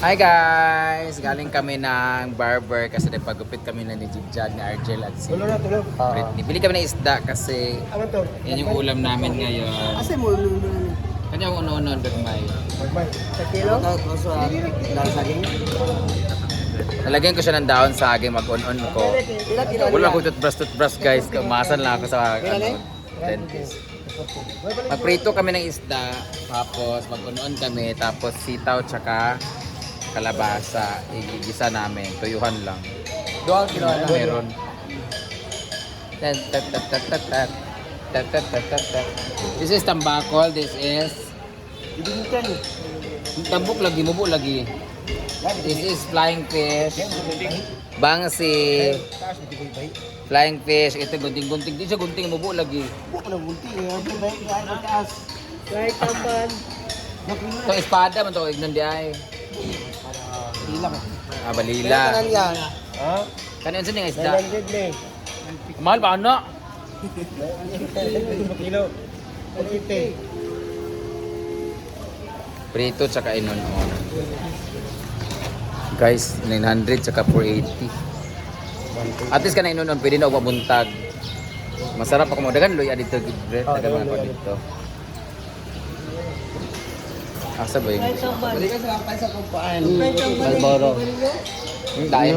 Hi guys! Galing kami ng barber kasi nagpagupit kami na ni Jigjag, ni Argel at si Britney. Bili kami ng isda kasi Ano to? yan yung ulam namin ngayon. Asa mo ano? Kanya yung uno-uno, gagmay. Sa kilo? Saging? Nalagyan ko siya ng daon sa aging mag-on-on ko. Wala ko toothbrush guys. Umasan lang ako sa dentist. Magprito kami ng isda, tapos mag-on-on kami, tapos sitaw tsaka kalabasa. Igisa namin, tuyuhan lang. 2 kilo Ano meron? This is tambakol, this is Ibigitan. tambok lagi, mubo lagi. This is flying fish, bangsi, flying fish, ito gunting-gunting. Di siya gunting, mubo lagi. Buko na bunti. Ano ba yung kaya mataas? Right, tamban. Itong espada man to, ignan di ay. Ilang. Balila. Kanan yan. Ha? Kanin sa nga isda. 900 na Mahal ba ano? 5 kilo. 180. Prito tsaka inon. Guys, 900 tsaka 480. At least ka na inon, pwede na upabuntag. Masarap ako mo. Dagan luya dito, Gidret. Dagan mga ko dito. Asa ba yun? Balik ka sa kapal sa kumpaan. Malboro. Dahil.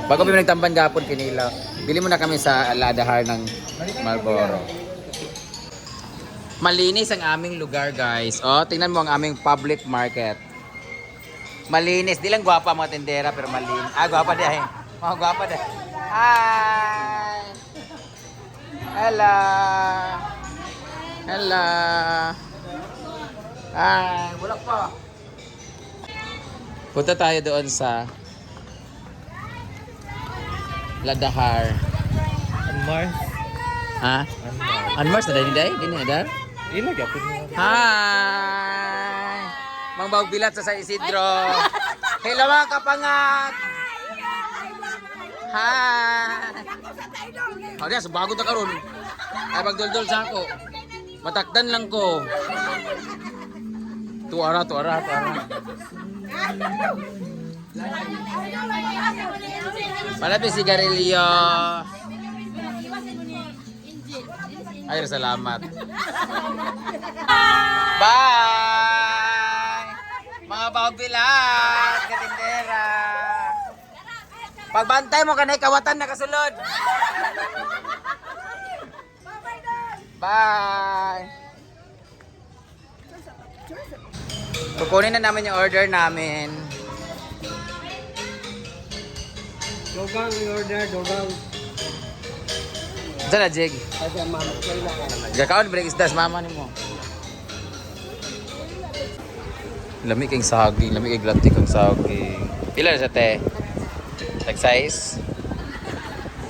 Bago kami nagtamban gapon kinila, bili muna kami sa Ladahar ng Malboro. Malinis ang aming lugar, guys. Oh, tingnan mo ang aming public market. Malinis. Di lang gwapa mga tendera, pero malinis. Gwapa di ay. Mga gwapa di. Hi! Hello! Hello! Hi! Bulak pa! Punta tayo doon sa Ladahar. Mars. Ha? Mars na dahil hindi na dahil? Ilag yapin mo. Hi! Mang Bagbilat sa Isidro. Hello mga kapangat! Hi! O diyan, subago ta karon. Ay magdoldol sa ako. Matakdan lang ko. Tuara. Malapit sigarilyo. Ay, salamat. Bye! Mga Bagbilat, katindera. Pagbantay mo kanay kawatan na kasulod. Bye! Kukunin na namin yung order namin. Dogang order, dogang. Saan na, Jig? Kasi mama, kailangan. Gakaon, balik isdas, mama ni mo. Lami kang saging, lami kang glatik kang saging. Pila na sa te? Tag size?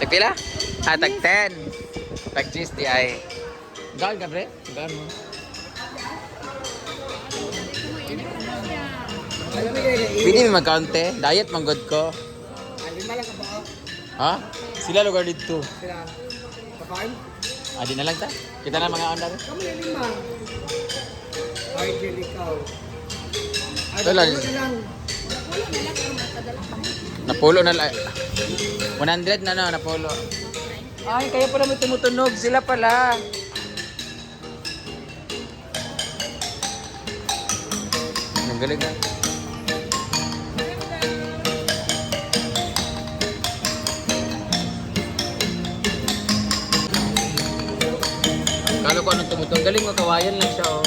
Tag pila? Tag 10. Tag 10 di ay. Gaan ka, bre? Gaan mo. Pwede may magkaunti. Diet, manggod ko. Lima lang ka ba? Ha? Sila lugar dito. Sila. Kapain? Di na lang ta. Kita na mga ondar. Kami na lima. Ay, ikaw. Wala. Napulo na lang. 100 na napulo. Ay, kaya pala may tumutunog. Sila pala. Ang galing na. Kala ko anong tumutong. Galing mo, kawayan lang siya, oh.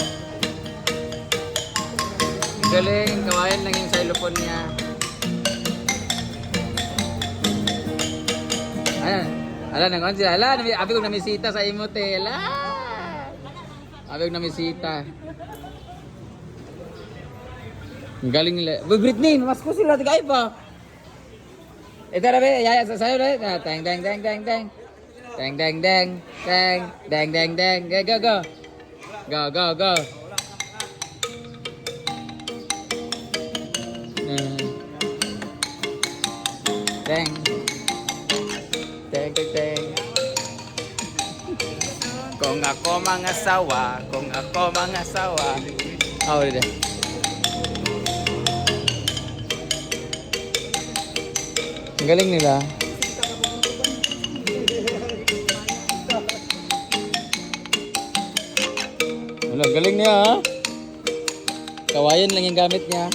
Galing, kawayan lang yung xylophone niya. Ayan. Ala, nangon siya. Ala, abi kong namisita sa imote. Ala. Abi kong namisita. Ang galing nila. Britney, namasko sila. Tigay pa. Ito na ba? Yaya, sasayo na. Teng. Dang. Go. Dang. Kung ako mga sawa. Oh, ulit. Ang galing nila. Wala, galing niya ha. Kawayan lang yung gamit niya.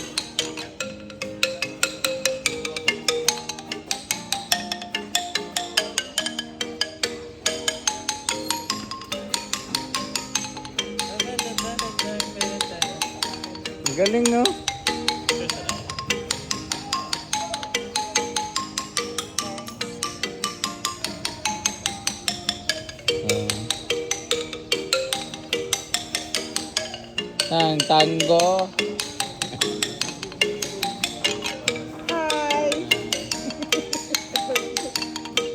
Ang galing no? Ang tango. Hi!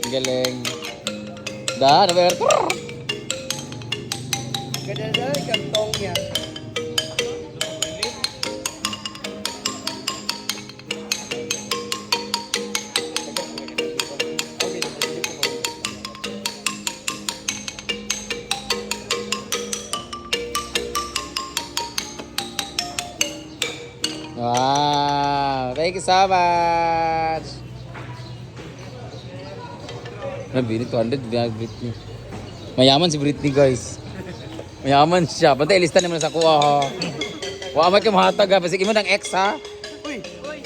Ang galing. Da, Roberto. Ganda na yung kantong niya. Wow, thank you so much. Nabili 200 biya Britney. Mayaman si Britney guys. Mayaman siya. Bantay lista naman sa kuha ha. Wa may kamahatag ha. Pasig mo ng ex ha. Uy! Uy!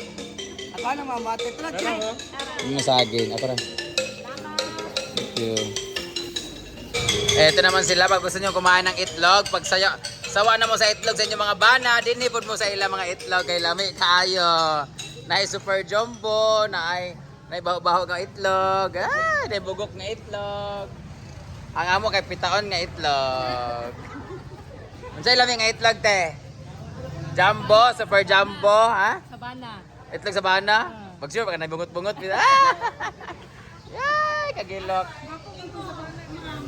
Ako na mamate. Tara, tira. Yung masagin. Ako na. Thank you. Eto naman sila. Pag gusto nyo kumain ng itlog, pag sawa na mo sa itlog sa inyong mga bana, dinipod mo sa ilang mga itlog kay lami kayo. Na ay super jumbo, na ay baho-baho ng itlog. Ah, na bugok ng itlog. Ang amo kay pitaon nga itlog. Unsay lami nga itlog te? Jumbo, super jumbo, ha? Sabana. Itlog sa bana? Pag sure, baka nabungot-bungot. Ah! Yay, kagilok.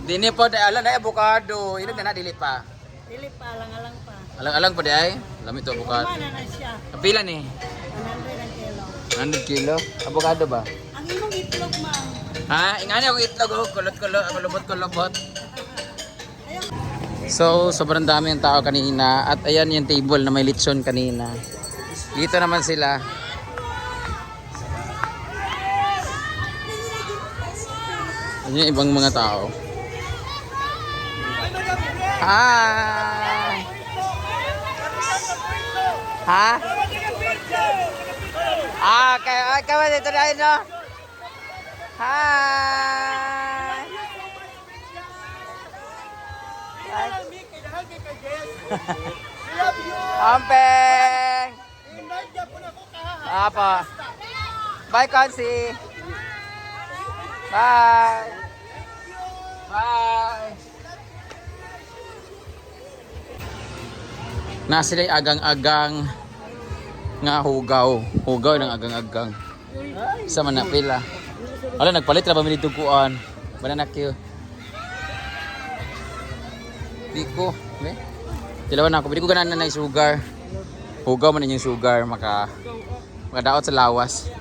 Dini po, ala na avocado. Inom na dili pa. Dili pa, alang-alang pa. Alang-alang pa di ay. Lami to avocado. Kumana na siya. Kapila ni? 100 ang 100 kilo. kilo? Avocado ba? Ang imong itlog, ma'am. Ha? Ingani akong itlog, oh. Kulot-kulot, kulubot-kulubot. So, sobrang dami ng tao kanina. At ayan yung table na may lechon kanina. Dito naman sila. Ayan yung ibang mga tao. Hi! Ha? Ah, kayo dito na yun, no? Hi! Ampeng! Apa? Bye, Consi! Bye! Bye! Na sila agang-agang nga hugaw. Hugaw ng agang-agang. Isa man na pila. Wala, nagpalit na ba may duguan? Banana Q. Di ko. Okay? Tilawan ako. Hindi ko ganahan na sugar. Hugaw man yung sugar. Makadaot sa lawas.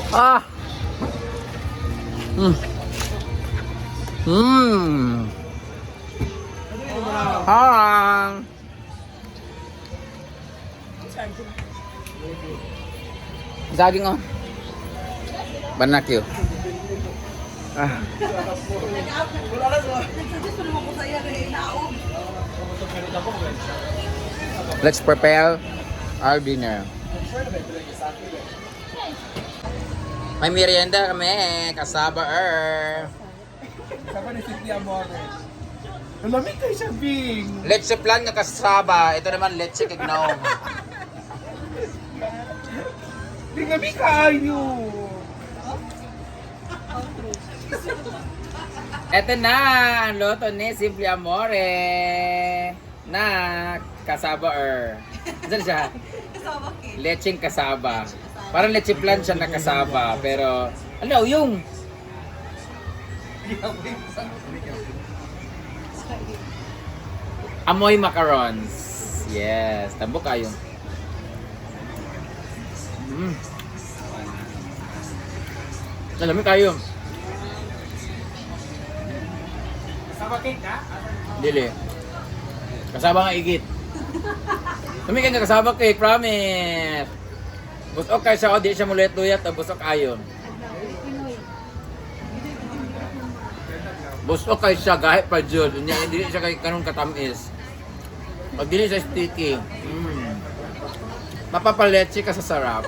Ah! Hang! Saging oh. Banak yun. Ah. Let's prepare our dinner. May merienda kami, kasaba Saba ni Cynthia Amore. Lamig kayo siya, Bing! Leche plan nga kasaba. Ito naman leche kignaw. Bing, lamig kayo! Ito na ang loto ni Simple Amore na kasaba Saan siya? Lecheng kasaba. Parang leche plan siya na kasaba. Pero, ano yung? Amoy macarons. Yes. Tambo kayo. Alam kayo. Saba cake na? Dili. Kasama nga igit. Tumikan ka kasama kay, promise. Busok kay siya, o di siya mulit-luyat, o busok ayon. Busok kay siya, gahit pa dyan. Hindi siya kay kanong katamis. Pag dili siya sticky. Mapapaletsi ka sa sarap.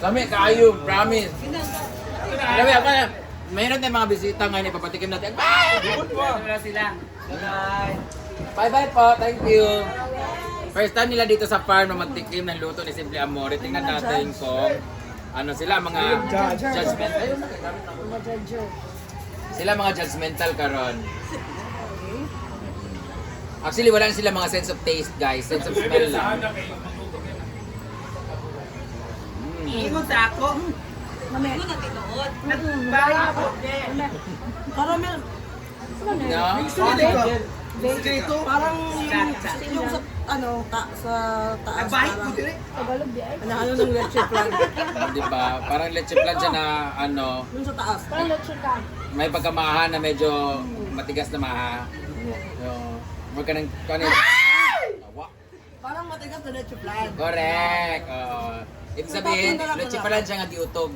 Kami, kayo, promise. Kami, ako na. Mayroon tayong mga bisita ngayon, ipapatikim natin. Bye! Sila. Bye-bye po, thank you. First time nila dito sa farm na magtikim ng luto ni Simple Amore. Tingnan natin kung ano sila, mga judgmental. Sila mga judgmental karon. Actually, wala na sila mga sense of taste, guys. Sense of smell lang. Ingon sa ako. Ingon na tinuod. Nagbahay ako. Caramel. No? Dito. Parang yung sa sa taas. Nagbahay ko dire. Ano ng leche plan? Di ba? Parang leche plan siya na ano, Yung sa taas. may pagkamaha na medyo matigas na maha. So, huwag ka nang kanin. Awa. Parang matigas na leche plan. Correct. Ibig sabihin, leche plan siya nga diutog.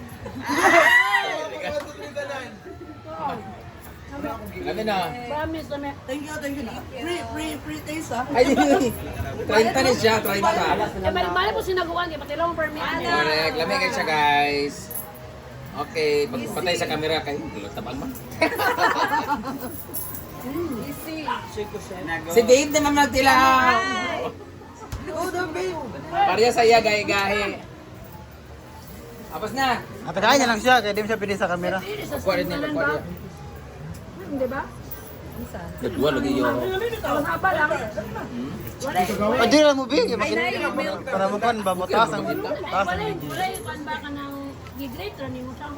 Kami na. Promise na may... Thank you na. Free taste ah. Ay, 30 na siya, 30. Eh, balik-balik po sinaguan, kaya pati lang permit niya. Correct. Lamig kayo siya, guys. Okay, pagpatay sa camera kayo, tabang mo. Si Dave naman magtilaw. Oh, the babe. Pareha sa iya, gahe-gahe. Tapos na. Napakain niya lang siya, kaya di mo siya pili sa camera. Kuha rin nila, kuha rin. Di ba? Nagwa lagi yun. Ang haba lang. O, di lang mo bigyan. Para mo kan, babotas ang taas. Wala yung ba ka ng gigrate, rani mo siya.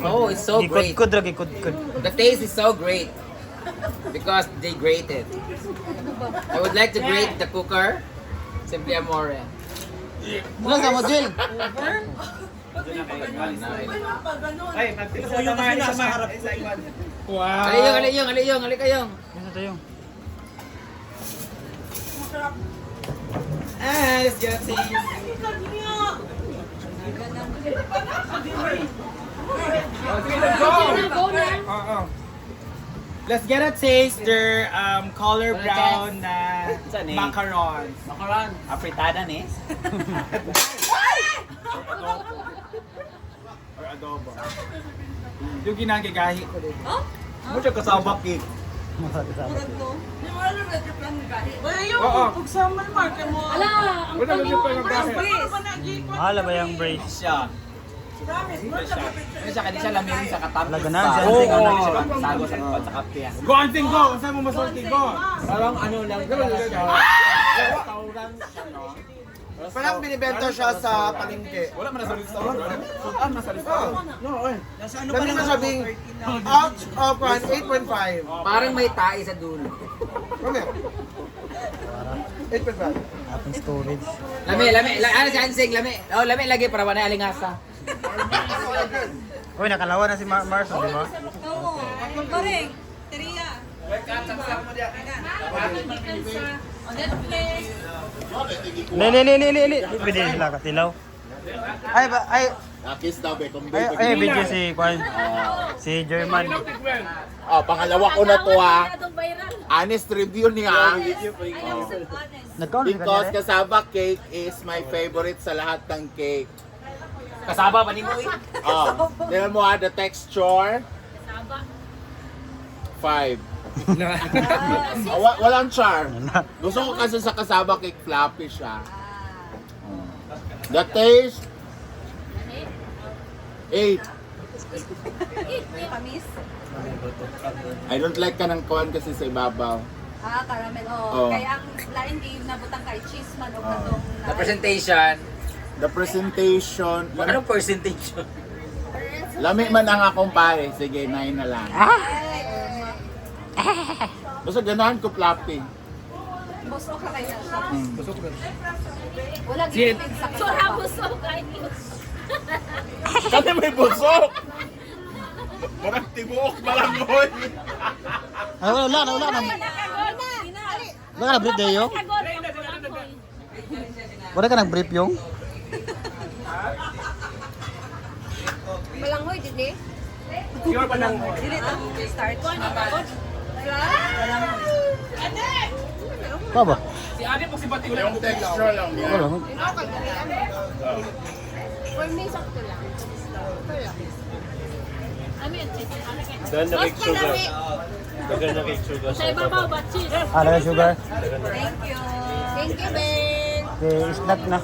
Oh, it's so great. Ikod-kod, rag ikod-kod. The taste is so great. Because they grated. I would like to grate the cooker. Simply Amore. Ano sa mo, Jill? Ay, magtipos yung mga sa maharap. Wow. Aliyong. Ano ito yung? Let's get it. Go na. Let's get a taste their color brown na macarons. Makaran, apritada ni. Or adobo. Yung ginagahi ko din. Mo siya kasabak eh. Oo. Ala, ang Wala tanyo. pa nagahi. Mahal ba yung brace? Siya. Ano siya, kanina siya lamig sa katapos. Laganan pa. siya. Oo, oo. Siya magsago sa kape. Go, Ansing, go! Saan mo masulti? Go! Parang ano lang talaga siya. Restaurant siya, no? Parang binibenta siya sa palengke. Wala man nasa restaurant. Ah, nasa restaurant. No, eh. Dami na sabing out of 8.5. Parang may tae sa dulo. Kami. 8.5. Ating storage. Lami. Ano si Ansing? Lami. Oh, lami lagi para wala alingasa. Uy, nakalawa na si Mars, di ba? Oo. Korek. Teria. Li. Pwede sila katilaw. Ay, Nakis daw be kung ay, video si Kwan. Si German. pangalawa ko na to ha. Masyadong viral. Honest review niya. Nagkaon ka Because niya. cassava cake is my favorite sa lahat ng cake. Kasaba pa ni mo eh. Tignan mo ha, the texture, Saba. 5. Walang char. Gusto ko kasi sa cassava cake, floppy siya. The taste, 8. Pamis. I don't like ka ng kuhan kasi sa ibabaw. Caramel. Oo. Kaya ang lain game na butang kay cheese man o katong The presentation. The presentation, Anong percentage? lami man ang akong pare. Sige, 9 na lang. Basta ganahan ko floppy. busok ka kayo siya. Wala gilipid sa kanya. Sura busok kahit yun. Kami may busok! Parang tibuok malangoy. Ay, wala na. Wala ka na brief dayo? Wala ka nang brief yung? Malanghoy, dili? Pure pa lang. Dili ta start. Pa ba? Si Ate po si Pati wala. Yung texture lang yan. Wala. For me, sakto lang. Doon na cake sugar. Doon na cake sugar. Sa ibabaw. Ah, lagay sugar. Thank you. Thank you, Ben. Okay, snack na.